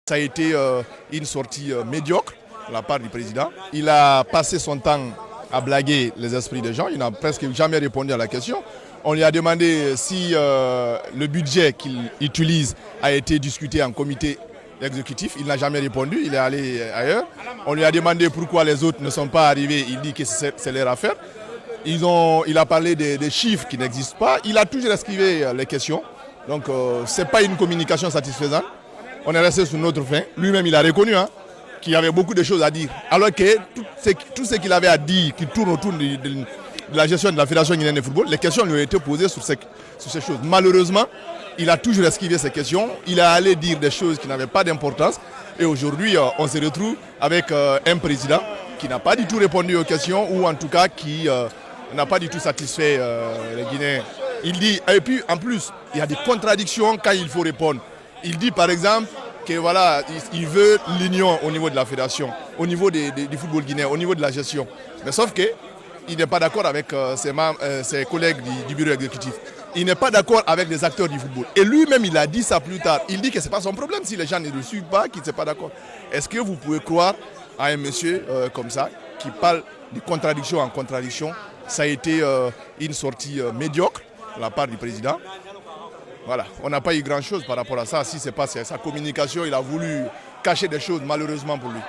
Ça a été une sortie médiocre de la part du président. Il a passé son temps à blaguer les esprits des gens. Il n'a presque jamais répondu à la question. On lui a demandé si le budget qu'il utilise a été discuté en comité exécutif. Il n'a jamais répondu, il est allé ailleurs. On lui a demandé pourquoi les autres ne sont pas arrivés. Il dit que c'est leur affaire. Il a parlé des chiffres qui n'existent pas. Il a toujours esquivé les questions. Donc ce n'est pas une communication satisfaisante. On est resté sur notre fin. Lui-même, il a reconnu qu'il y avait beaucoup de choses à dire. Alors que tout ce qu'il avait à dire, qui tourne autour de la gestion de la Fédération guinéenne de football, les questions lui ont été posées sur ces choses. Malheureusement, il a toujours esquivé ces questions. Il est allé dire des choses qui n'avaient pas d'importance. Et aujourd'hui, on se retrouve avec un président qui n'a pas du tout répondu aux questions, ou en tout cas qui n'a pas du tout satisfait les Guinéens. Il dit, et puis en plus, il y a des contradictions quand il faut répondre. Il dit par exemple que voilà, il veut l'union au niveau de la fédération, au niveau du football guinéen, au niveau de la gestion. Mais sauf qu'il n'est pas d'accord avec ses collègues du bureau exécutif. Il n'est pas d'accord avec les acteurs du football. Et lui-même, il a dit ça plus tard. Il dit que ce n'est pas son problème si les gens ne le suivent pas, qu'il n'est pas d'accord. Est-ce que vous pouvez croire à un monsieur comme ça, qui parle de contradiction en contradiction? Ça a été une sortie médiocre de la part du président. Voilà, on n'a pas eu grand-chose par rapport à ça. Si ce n'est pas sa communication, il a voulu cacher des choses malheureusement pour lui.